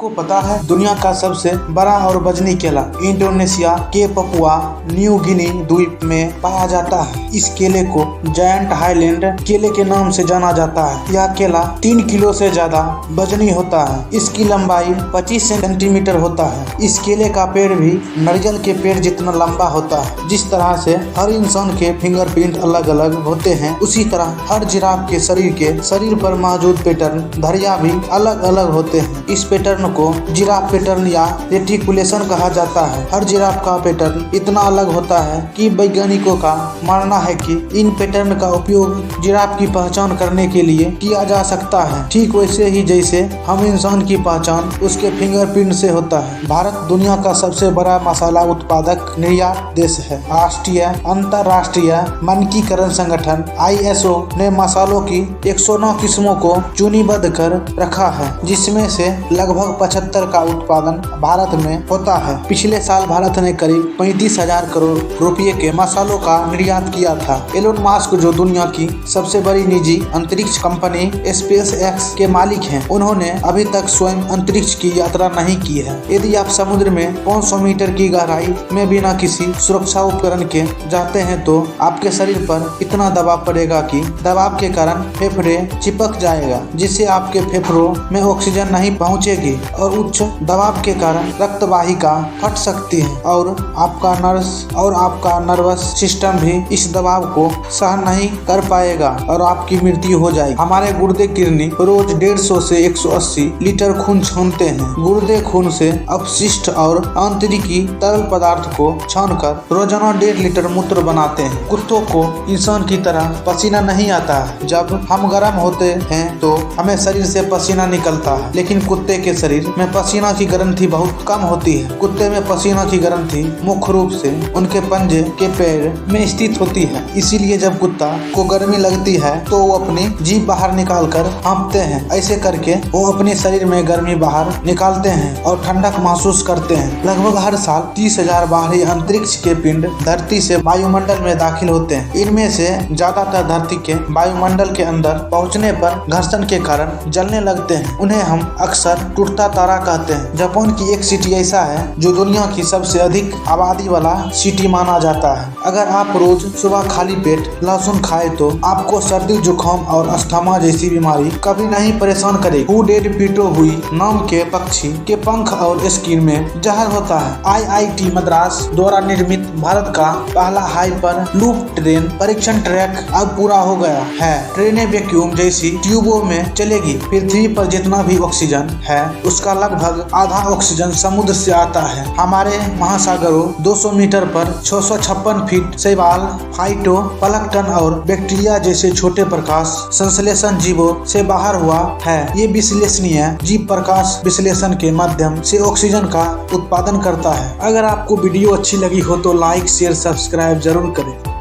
आपको पता है दुनिया का सबसे बड़ा और वजनी केला इंडोनेशिया के पपुआ न्यू गिनी द्वीप में पाया जाता है। इस केले को जायंट हाईलैंड केले के नाम से जाना जाता है। यह केला 3 किलो से ज्यादा वजनी होता है। इसकी लंबाई 25 सेंटीमीटर होता है। इस केले का पेड़ भी नारियल के पेड़ जितना लंबा होता है। जिस तरह से हर इंसान के फिंगरप्रिंट अलग अलग होते हैं, उसी तरह हर जिराफ के शरीर पर मौजूद पैटर्न धरिया भी अलग अलग होते हैं। इस पैटर्न को जिराफ पैटर्न या रेटिकुलेशन कहा जाता है। हर जिराफ का पैटर्न इतना अलग होता है कि वैज्ञानिकों का मानना है कि इन पैटर्न का उपयोग जिराफ की पहचान करने के लिए किया जा सकता है, ठीक वैसे ही जैसे हम इंसान की पहचान उसके फिंगरप्रिंट से होता है। भारत दुनिया का सबसे बड़ा मसाला उत्पादक निर्यात देश है। राष्ट्रीय अंतर्राष्ट्रीय मानकीकरण संगठन ISO ने मसालों की 109 किस्मों को चूनीबद्ध कर रखा है, जिसमें से लगभग 75 का उत्पादन भारत में होता है। पिछले साल भारत ने करीब 35,000 करोड़ रुपए के मसालों का निर्यात किया था। एलोन मस्क, जो दुनिया की सबसे बड़ी निजी अंतरिक्ष कंपनी SpaceX के मालिक हैं, उन्होंने अभी तक स्वयं अंतरिक्ष की यात्रा नहीं की है। यदि आप समुद्र में 500 मीटर की गहराई में बिना किसी सुरक्षा उपकरण के जाते हैं तो आपके शरीर पर इतना दबाव पड़ेगा कि दबाव के कारण फेफड़े चिपक जाएगा, जिससे आपके फेफड़ों में ऑक्सीजन नहीं पहुंचेगी और उच्च दबाव के कारण रक्त वाहिका फट सकती है और आपका नर्वस सिस्टम भी इस दबाव को सहन नहीं कर पाएगा और आपकी मृत्यु हो जाएगी। हमारे गुर्दे किडनी रोज 150 से 180 लीटर खून छानते हैं। गुर्दे खून से अपशिष्ट और आंतरिकी तरल पदार्थ को छानकर रोजाना 1.5 लीटर मूत्र बनाते हैं। कुत्तों को इंसान की तरह पसीना नहीं आता है। जब हम गर्म होते हैं तो हमें शरीर से पसीना निकलता है, लेकिन कुत्ते के शरीर में पसीना की ग्रंथि बहुत कम होती है। कुत्ते में पसीना की ग्रंथि मुख्य रूप से उनके पंजे के पैर में स्थित होती है। इसीलिए जब कुत्ता को गर्मी लगती है तो वो अपनी जीभ बाहर निकाल कर हाँफते हैं। ऐसे करके वो अपने शरीर में गर्मी बाहर निकालते हैं और ठंडक महसूस करते हैं। लगभग हर साल 30,000 बाहरी अंतरिक्ष के पिंड धरती से वायुमंडल में दाखिल होते हैं। इनमें से ज्यादातर धरती के वायुमंडल के अंदर पहुंचने पर घर्षण के कारण जलने लगते हैं। उन्हें हम अक्सर टूटता तारा कहते हैं। जापान की एक सिटी ऐसा है जो दुनिया की सबसे अधिक आबादी वाला सिटी माना जाता है। अगर आप रोज सुबह खाली पेट लहसुन खाए तो आपको सर्दी, जुकाम और अस्थमा जैसी बीमारी कभी नहीं परेशान करेगी। हु डेड पीटो हुई नाम के पक्षी के पंख और स्किन में जहर होता है। IIT मद्रास द्वारा निर्मित भारत का पहला हाइपर लूप ट्रेन परीक्षण ट्रैक अब पूरा हो गया है। ट्रेनें वैक्यूम जैसी ट्यूबों में चलेगी। पृथ्वी पर जितना भी ऑक्सीजन है उसका लगभग आधा ऑक्सीजन समुद्र से आता है। हमारे महासागरों 200 मीटर पर 656 फीट शैवाल, फाइटो प्लैंक्टन और बैक्टीरिया जैसे छोटे प्रकाश संश्लेषण जीवों से बाहर हुआ है। ये विश्लेषणीय जीव प्रकाश विश्लेषण के माध्यम से ऑक्सीजन का उत्पादन करता है। अगर आपको वीडियो अच्छी लगी हो तो लाइक, शेयर, सब्सक्राइब जरूर करें।